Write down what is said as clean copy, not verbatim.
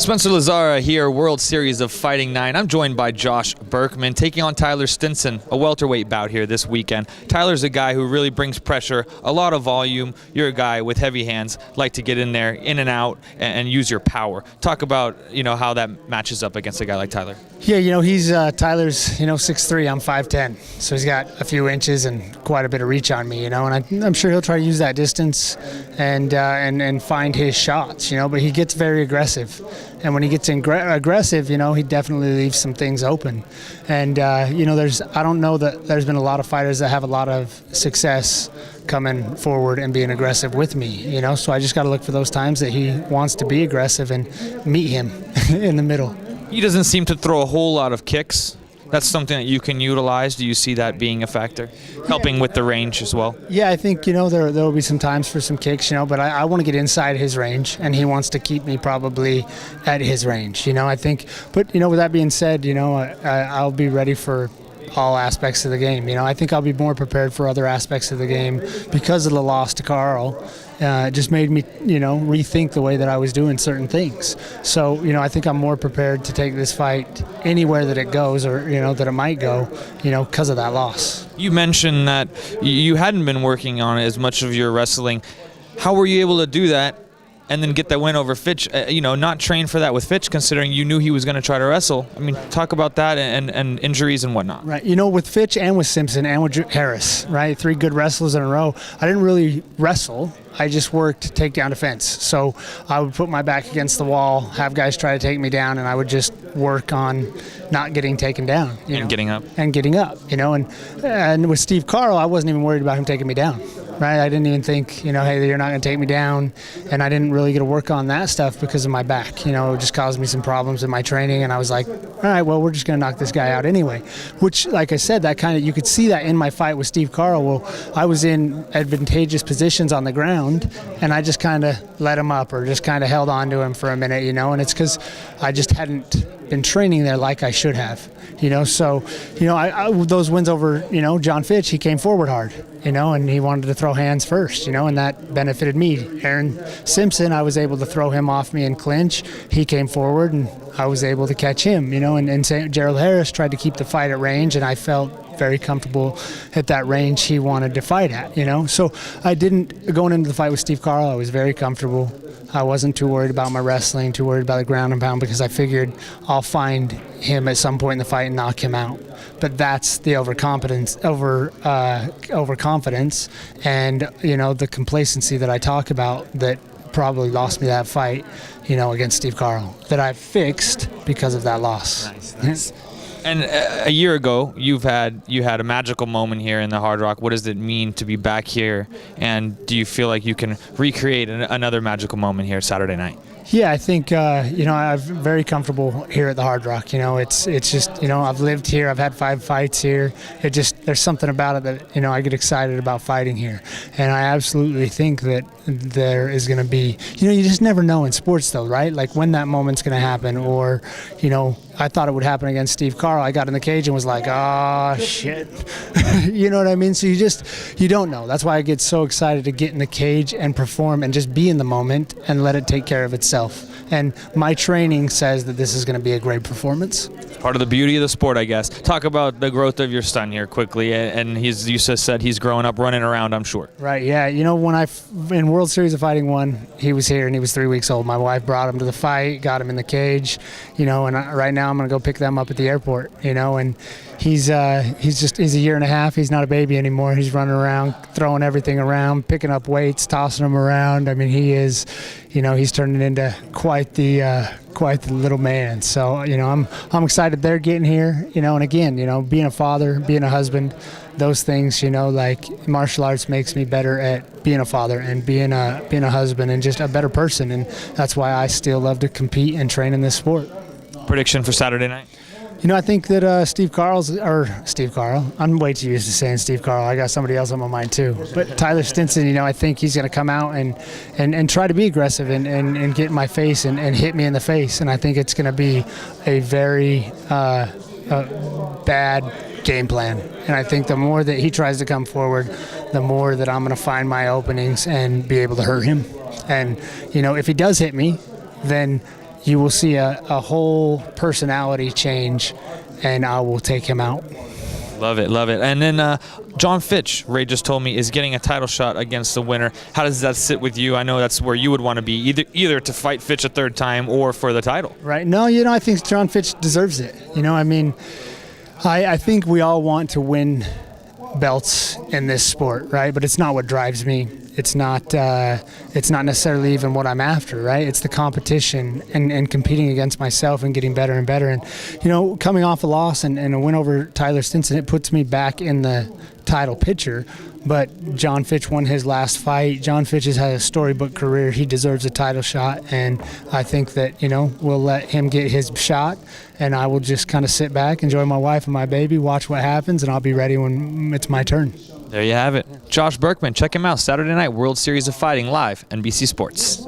Spencer Lazara here, World Series of Fighting 9. I'm joined by Josh Burkman, taking on Tyler Stinson, a welterweight bout here this weekend. Tyler's a guy who really brings pressure, a lot of volume. You're a guy with heavy hands, like to get in there, in and out, and use your power. Talk about, how that matches up against a guy like Tyler. Yeah, he's Tyler's, 6'3", I'm 5'10", so he's got a few inches and quite a bit of reach on me, and I'm sure he'll try to use that distance and find his shots, but he gets very aggressive. And when he gets aggressive, he definitely leaves some things open. And, I don't know that there's been a lot of fighters that have a lot of success coming forward and being aggressive with me, so I just got to look for those times that he wants to be aggressive and meet him in the middle. He doesn't seem to throw a whole lot of kicks. That's something that you can utilize. Do you see that being a factor, helping with the range as well? Yeah, I think, there will be some times for some kicks, but I want to get inside his range, and he wants to keep me probably at his range, I think. But, with that being said, I'll be ready for all aspects of the game. I think I'll be more prepared for other aspects of the game because of the loss to Carl. It just made me, rethink the way that I was doing certain things. So, I think I'm more prepared to take this fight anywhere that it goes or, that it might go, because of that loss. You mentioned that you hadn't been working on as much of your wrestling. How were you able to do that and then get that win over Fitch? Not train for that with Fitch, considering you knew he was going to try to wrestle. I mean, talk about that and injuries and whatnot. Right. With Fitch and with Simpson and with Harris, right? 3 good wrestlers in a row. I didn't really wrestle. I just worked takedown defense. So I would put my back against the wall, have guys try to take me down, and I would just work on not getting taken down. Getting up. And getting up, And with Steve Carl, I wasn't even worried about him taking me down. Right, I didn't even think, hey, you're not going to take me down, and I didn't really get to work on that stuff because of my back. It just caused me some problems in my training, and I was like, all right, well, we're just going to knock this guy out anyway. Which, like I said, you could see that in my fight with Steve Carl. Well, I was in advantageous positions on the ground, and I just kind of let him up or just kind of held on to him for a minute, and it's because I just hadn't been training there like I should have, So, those wins over, John Fitch, he came forward hard, and he wanted to throw hands first, and that benefited me. Aaron Simpson, I was able to throw him off me in clinch. He came forward, and I was able to catch him, and Gerald Harris tried to keep the fight at range, and I felt very comfortable at that range he wanted to fight at, So I didn't, going into the fight with Steve Carl, I was very comfortable. I wasn't too worried about my wrestling, too worried about the ground and pound, because I figured I'll find him at some point in the fight and knock him out. But that's the overconfidence and, the complacency that I talk about that probably lost me that fight, against Steve Carl, that I fixed because of that loss. Nice. And a year ago, you had a magical moment here in the Hard Rock. What does it mean to be back here? And do you feel like you can recreate another magical moment here Saturday night? Yeah, I think, I'm very comfortable here at the Hard Rock. It's just, I've lived here. I've had 5 fights here. There's something about it that, I get excited about fighting here. And I absolutely think that there is going to be, you just never know in sports though, right? Like when that moment's going to happen or, I thought it would happen against Steve Carl. I got in the cage and was like, oh, shit. You know what I mean? So you don't know. That's why I get so excited to get in the cage and perform and just be in the moment and let it take care of itself. And my training says that this is going to be a great performance. Part of the beauty of the sport, I guess. Talk about the growth of your son here quickly. And you just said he's growing up running around, I'm sure. Right, yeah. When in World Series of Fighting 1, he was here and he was 3 weeks old. My wife brought him to the fight, got him in the cage, and right now I'm going to go pick them up at the airport, and he's a year and a half. He's not a baby anymore. He's running around, throwing everything around, picking up weights, tossing them around. I mean, he is, he's turning into quite the little man. So, I'm excited they're getting here, and again, being a father, being a husband, those things, like martial arts makes me better at being a father and being a husband and just a better person. And that's why I still love to compete and train in this sport. Prediction for Saturday night? I think that Steve Carl, I'm way too used to saying Steve Carl. I got somebody else on my mind too. But Tyler Stinson, I think he's going to come out and try to be aggressive and get in my face and hit me in the face. And I think it's going to be a very bad game plan. And I think the more that he tries to come forward, the more that I'm going to find my openings and be able to hurt him. And, if he does hit me, then you will see a whole personality change, and I will take him out. Love it, love it. And then John Fitch, Ray just told me, is getting a title shot against the winner. How does that sit with you? I know that's where you would want to be, either to fight Fitch a third time or for the title. Right. No, I think John Fitch deserves it. I think we all want to win belts in this sport, right? But it's not what drives me. It's not necessarily even what I'm after, right? It's the competition and competing against myself and getting better and better. And, coming off a loss and a win over Tyler Stinson, it puts me back in the title picture. But John Fitch won his last fight. John Fitch has had a storybook career. He deserves a title shot, and I think that, we'll let him get his shot, and I will just kind of sit back, enjoy my wife and my baby, watch what happens, and I'll be ready when it's my turn. There you have it. Josh Burkman, check him out Saturday night, World Series of Fighting, live, NBC Sports.